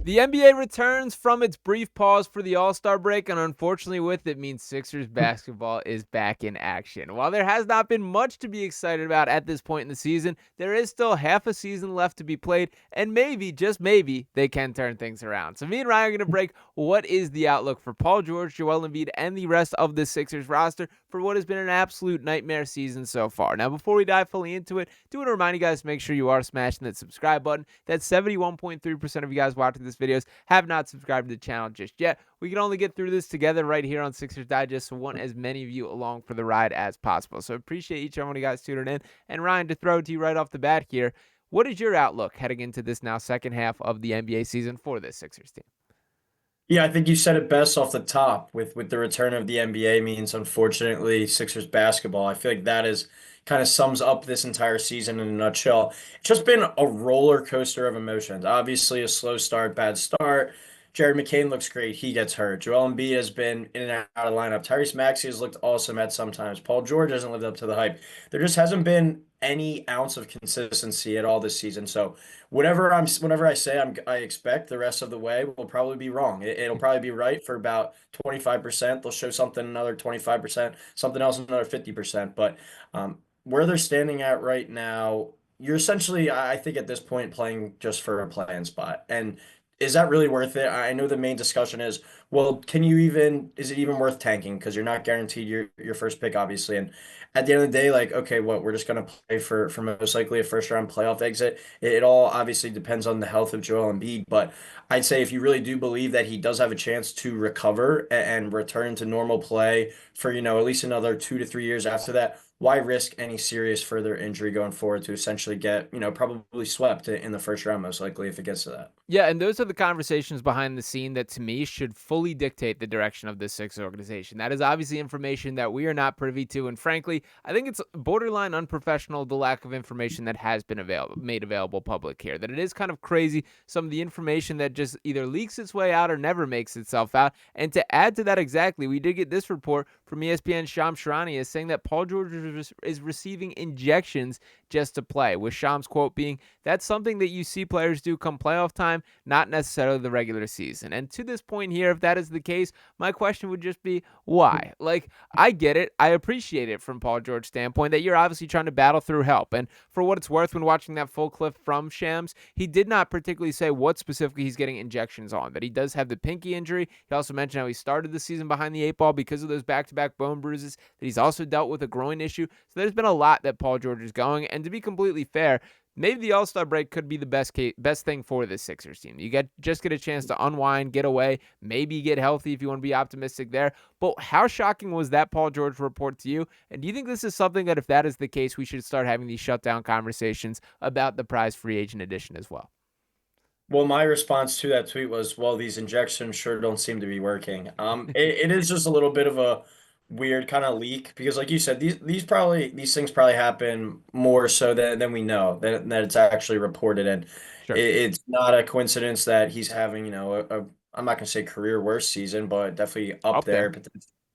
The NBA returns from its brief pause for the All-Star break, and unfortunately with it means Sixers basketball is back in action. While there has not been much to be excited about at this point in the season, there is still half a season left to be played, and maybe, just maybe, they can turn things around. So me and Ryan are going to break what is the outlook for Paul George, Joel Embiid, and the rest of the Sixers roster for what has been an absolute nightmare season so far. Now, before we dive fully into it, do want to remind you guys to make sure you are smashing that subscribe button. That's 71.3% of you guys watching this videos have not subscribed to the channel just yet. We can only get through this together right here on Sixers Digest, so want as many of you along for the ride as possible. So appreciate each and every one of you guys tuning in. And Ryan, to throw to you right off the bat here, what is your outlook heading into this now second half of the NBA season for this Sixers team? Yeah, I think you said it best off the top with the return of the NBA means unfortunately Sixers basketball. I feel like that is kind of sums up this entire season in a nutshell. It's just been a roller coaster of emotions. Obviously a slow start, bad start. Jared McCain looks great. He gets hurt. Joel Embiid has been in and out of lineup. Tyrese Maxey has looked awesome at sometimes. Paul George hasn't lived up to the hype. There just hasn't been any ounce of consistency at all this season. So whenever I say I expect the rest of the way will probably be wrong. It'll probably be right for about 25%. They'll show something another 25%, something else another 50%. But where they're standing at right now, you're essentially, I think at this point, playing just for a play-in spot. And is that really worth it? I know the main discussion is, well, is it even worth tanking? Because you're not guaranteed your first pick, obviously. And at the end of the day, like, okay, what, we're just gonna play for most likely a first round playoff exit. It all obviously depends on the health of Joel Embiid, but I'd say if you really do believe that he does have a chance to recover and return to normal play for, at least another 2 to 3 years after that, why risk any serious further injury going forward to essentially get, probably swept in the first round, most likely, if it gets to that? Yeah, and those are the conversations behind the scene that, to me, should fully dictate the direction of this Sixers organization. That is obviously information that we are not privy to, and frankly, I think it's borderline unprofessional, the lack of information that has been made available public here. That it is kind of crazy, some of the information that just either leaks its way out or never makes itself out. And to add to that exactly, we did get this report from ESPN's Shams Charania saying that Paul George is receiving injections just to play, with Shams' quote being, "That's something that you see players do come playoff time, not necessarily the regular season." And to this point here, if that is the case, my question would just be, why? Like, I get it. I appreciate it from Paul George's standpoint that you're obviously trying to battle through help. And for what it's worth, when watching that full clip from Shams, he did not particularly say what specifically he's getting injections on, that he does have the pinky injury. He also mentioned how he started the season behind the eight ball because of those back-to-back bone bruises, that he's also dealt with a groin issue. So there's been a lot that Paul George is going. And to be completely fair, maybe the All-Star break could be the best thing for this Sixers team. You just get a chance to unwind, get away, maybe get healthy if you want to be optimistic there. But how shocking was that Paul George report to you? And do you think this is something that, if that is the case, we should start having these shutdown conversations about the prize free agent edition as well? Well, my response to that tweet was, well, these injections sure don't seem to be working. It is just a little bit of a weird kind of leak because, like you said, these things probably happen more so than we know that it's actually reported, and Sure. it's not a coincidence that he's having, I'm not gonna say career worst season, but definitely up Up there. there.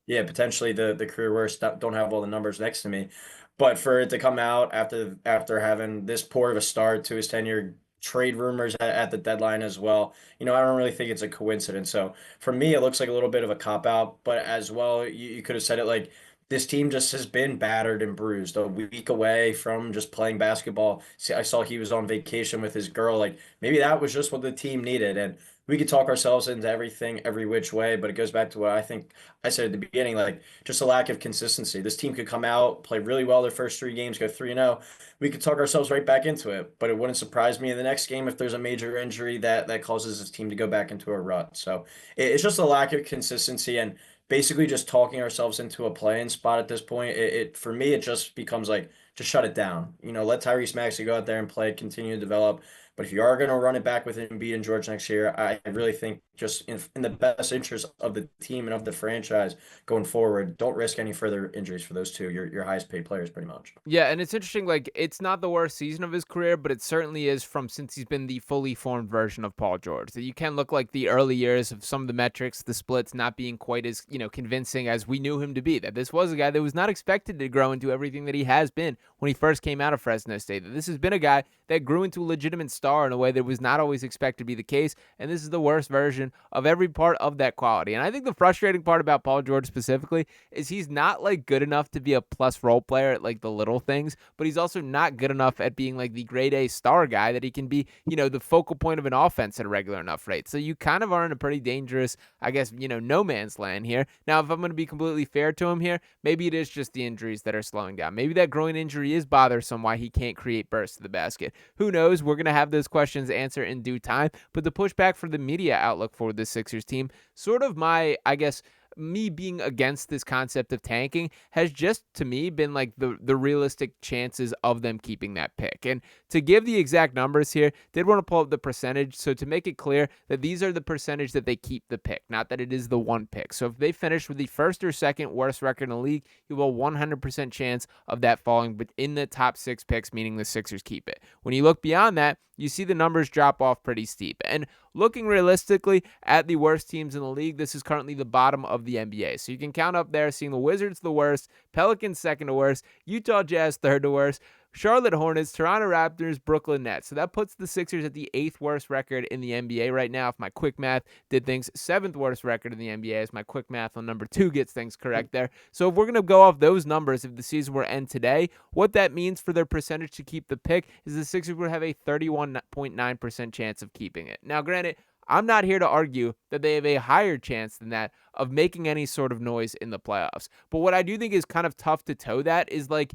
Yeah, potentially the career worst. Don't have all the numbers next to me, but for it to come out after having this poor of a start to his tenure, trade rumors at the deadline as well. I don't really think it's a coincidence. So for me, it looks like a little bit of a cop out, but as well, you could have said it like this team just has been battered and bruised. A week away from just playing basketball. See, I saw he was on vacation with his girl. Like maybe that was just what the team needed. And we could talk ourselves into everything every which way, but it goes back to what I think I said at the beginning, like just a lack of consistency. This team could come out, play really well their first 3 games, go 3-0. We could talk ourselves right back into it, but it wouldn't surprise me in the next game if there's a major injury that causes this team to go back into a rut. So it's just a lack of consistency and basically just talking ourselves into a play-in spot at this point. It for me, it just becomes like just shut it down. Let Tyrese Maxey go out there and play, continue to develop. But if you are going to run it back with Embiid and George next year, I really think just in the best interest of the team and of the franchise going forward, don't risk any further injuries for those two, your highest paid players, pretty much. Yeah, and it's interesting, like, it's not the worst season of his career, but it certainly is from since he's been the fully formed version of Paul George. That you can look like the early years of some of the metrics, the splits not being quite as, convincing as we knew him to be. That this was a guy that was not expected to grow into everything that he has been when he first came out of Fresno State. That this has been a guy that grew into a legitimate star star in a way that was not always expected to be the case. And this is the worst version of every part of that quality. And I think the frustrating part about Paul George specifically is he's not like good enough to be a plus role player at like the little things, but he's also not good enough at being like the grade A star guy that he can be, the focal point of an offense at a regular enough rate. So you kind of are in a pretty dangerous, I guess, no man's land here. Now, if I'm going to be completely fair to him here, maybe it is just the injuries that are slowing down. Maybe that groin injury is bothersome why he can't create bursts to the basket. Who knows? We're going to have those questions answered in due time. But the pushback for the media outlook for the Sixers team, sort of my, I guess, me being against this concept of tanking has just to me been like the realistic chances of them keeping that pick. And to give the exact numbers here, did want to pull up the percentage. So to make it clear that these are the percentage that they keep the pick, not that it is the one pick. So if they finish with the first or second worst record in the league, you will 100% chance of that falling in the top 6 picks, meaning the Sixers keep it. When you look beyond that, you see the numbers drop off pretty steep. And looking realistically at the worst teams in the league, this is currently the bottom of the NBA. So you can count up there, seeing the Wizards the worst, Pelicans second to worst, Utah Jazz third to worst, Charlotte Hornets, Toronto Raptors, Brooklyn Nets. So that puts the Sixers at the 8th worst record in the NBA right now. If my quick math did things, 7th worst record in the NBA as my quick math on number 2 gets things correct there. So if we're going to go off those numbers, if the season were to end today, what that means for their percentage to keep the pick is the Sixers would have a 31.9% chance of keeping it. Now, granted, I'm not here to argue that they have a higher chance than that of making any sort of noise in the playoffs. But what I do think is kind of tough to toe that is like,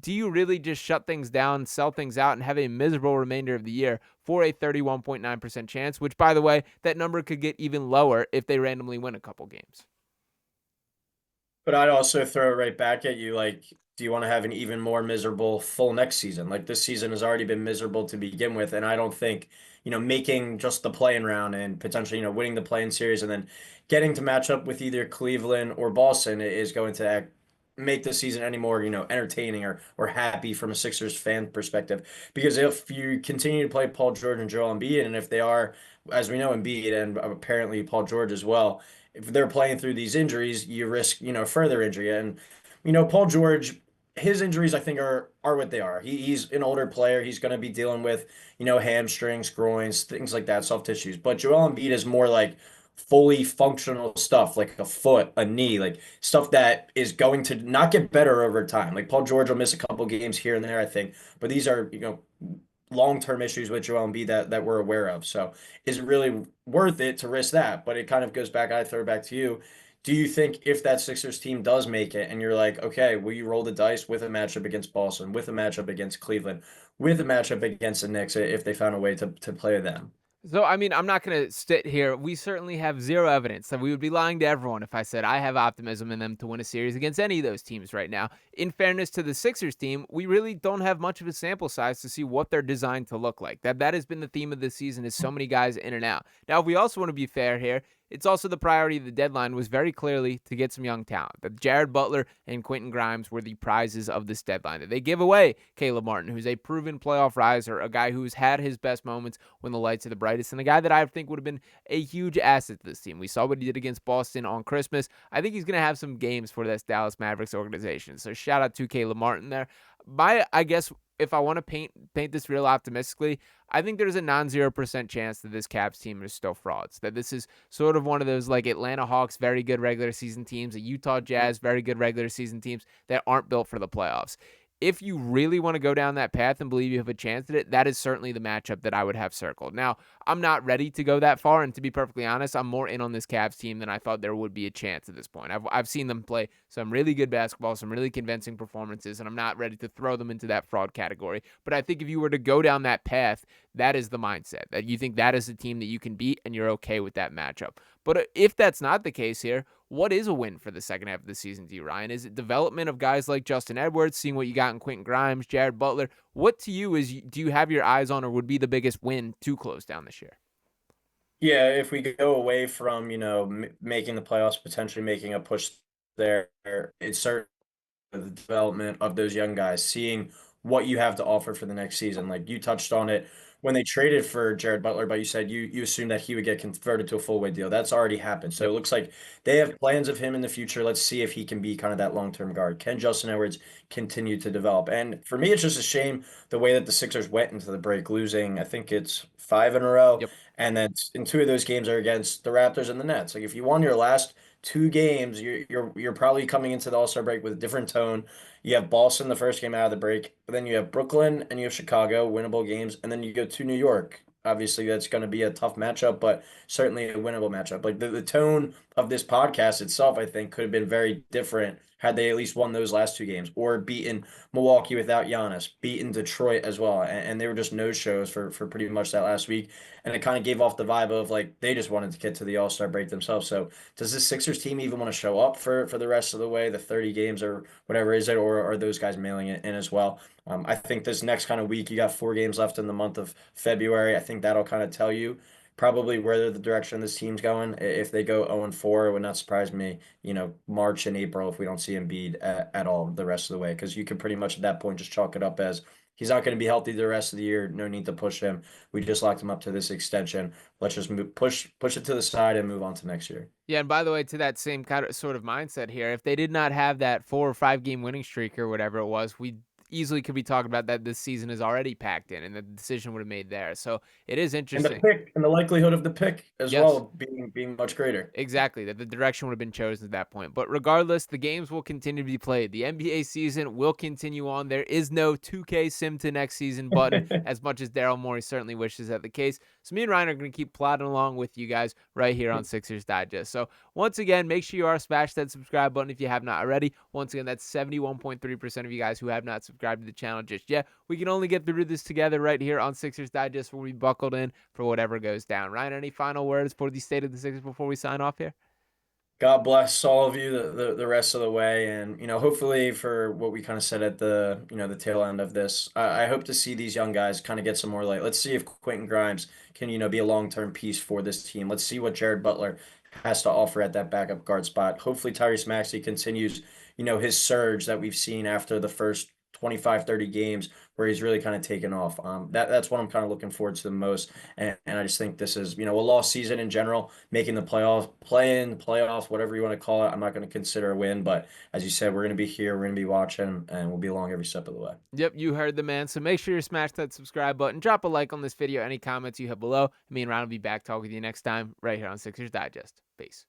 do you really just shut things down, sell things out, and have a miserable remainder of the year for a 31.9% chance, which, by the way, that number could get even lower if they randomly win a couple games? But I'd also throw it right back at you, like, do you want to have an even more miserable full next season? Like this season has already been miserable to begin with, and I don't think, making just the play-in round and potentially, winning the play-in series and then getting to match up with either Cleveland or Boston is going to make the season any more, entertaining or happy from a Sixers fan perspective. Because if you continue to play Paul George and Joel Embiid, and if they are, as we know, Embiid and apparently Paul George as well, if they're playing through these injuries, you risk, further injury. And, Paul George, his injuries, I think, are what they are. He's an older player. He's going to be dealing with, hamstrings, groins, things like that, soft tissues. But Joel Embiid is more like fully functional stuff, like a foot, a knee, like stuff that is going to not get better over time. Like Paul George will miss a couple games here and there, I think. But these are, long-term issues with Joel Embiid that we're aware of. So is it really worth it to risk that? But it kind of goes back, I throw it back to you. Do you think if that Sixers team does make it and you're like, okay, will you roll the dice with a matchup against Boston, with a matchup against Cleveland, with a matchup against the Knicks if they found a way to play them? So, I mean, I'm not going to sit here. We certainly have zero evidence that we would be lying to everyone if I said I have optimism in them to win a series against any of those teams right now. In fairness to the Sixers team, we really don't have much of a sample size to see what they're designed to look like. That has been the theme of this season is so many guys in and out. Now, if we also want to be fair here, it's also the priority of the deadline was very clearly to get some young talent. That Jared Butler and Quentin Grimes were the prizes of this deadline. That they give away Caleb Martin, who's a proven playoff riser, a guy who's had his best moments when the lights are the brightest, and a guy that I think would have been a huge asset to this team. We saw what he did against Boston on Christmas. I think he's going to have some games for this Dallas Mavericks organization. So shout out to Caleb Martin there. I guess if I want to paint this real optimistically, I think there's a non-0% chance that this Cavs team is still frauds. That this is sort of one of those like Atlanta Hawks, very good regular season teams, a Utah Jazz, very good regular season teams that aren't built for the playoffs. If you really want to go down that path and believe you have a chance at it, that is certainly the matchup that I would have circled. Now, I'm not ready to go that far, and to be perfectly honest, I'm more in on this Cavs team than I thought there would be a chance at this point. I've seen them play some really good basketball, some really convincing performances, and I'm not ready to throw them into that fraud category. But I think if you were to go down that path, that is the mindset, that you think that is the team that you can beat, and you're okay with that matchup. But if that's not the case here, what is a win for the second half of the season to you, Ryan? Is it development of guys like Justin Edwards, seeing what you got in Quentin Grimes, Jared Butler? What to you do you have your eyes on or would be the biggest win to close down this year? Yeah, if we go away from, making the playoffs, potentially making a push there, it's certainly the development of those young guys, seeing what you have to offer for the next season. Like you touched on it when they traded for Jared Butler, but you said you assumed that he would get converted to a full weight deal. That's already happened. So Yep. it looks like they have plans of him in the future. Let's see if he can be kind of that long-term guard. Can Justin Edwards continue to develop? And for me, it's just a shame the way that the Sixers went into the break, losing, I think it's 5 in a row. Yep. And then in two of those games are against the Raptors and the Nets. Like if you won your last two games, you're probably coming into the All-Star break with a different tone. You have Boston the first game out of the break, but then you have Brooklyn and you have Chicago, winnable games, and then you go to New York. Obviously, that's going to be a tough matchup, but certainly a winnable matchup. Like the tone of this podcast itself, I think, could have been very different had they at least won those last two games or beaten Milwaukee without Giannis, beaten Detroit as well. And they were just no shows for pretty much that last week. And it kind of gave off the vibe of like they just wanted to get to the All-Star break themselves. So does this Sixers team even want to show up for the rest of the way, the 30 games or whatever is it, or are those guys mailing it in as well? I think this next kind of week, you got 4 games left in the month of February. I think that'll kind of tell you probably where the direction this team's going. If they go 0-4, it would not surprise me, March and April if we don't see Embiid at all the rest of the way, because you could pretty much at that point just chalk it up as he's not going to be healthy the rest of the year. No need to push him. We just locked him up to this extension. Let's just push it to the side and move on to next year. Yeah, and by the way, to that same kind of sort of mindset here, if they did not have that 4 or 5 game winning streak or whatever it was, we easily could be talking about that this season is already packed in, and the decision would have made there. So it is And the interesting. pick and the likelihood of the pick as Yes. well being much greater. Exactly, that the direction would have been chosen at that point. But regardless, the games will continue to be played. The NBA season will continue on. There is no 2K sim to next season button, as much as Daryl Morey certainly wishes that the case. So me and Ryan are going to keep plodding along with you guys right here on Sixers Digest. So once again, make sure you are smash that subscribe button if you have not already. Once again, that's 71.3% of you guys who have not subscribed to the channel just yet. We can only get through this together right here on Sixers Digest where we buckled in for whatever goes down. Ryan, any final words for the state of the Sixers before we sign off here? God bless all of you the rest of the way. And, hopefully for what we kind of said at the tail end of this, I hope to see these young guys kind of get some more light. Let's see if Quentin Grimes can, be a long-term piece for this team. Let's see what Jared Butler has to offer at that backup guard spot. Hopefully Tyrese Maxey continues, his surge that we've seen after the first 25, 30 games where he's really kind of taken off. That's what I'm kind of looking forward to the most. And I just think this is, a lost season in general, making the playoffs, playoffs, whatever you want to call it. I'm not going to consider a win, but as you said, we're going to be here, we're going to be watching, and we'll be along every step of the way. Yep, you heard the man. So make sure you smash that subscribe button. Drop a like on this video. Any comments you have below. Me and Ryan will be back talking with you next time right here on Sixers Digest. Peace.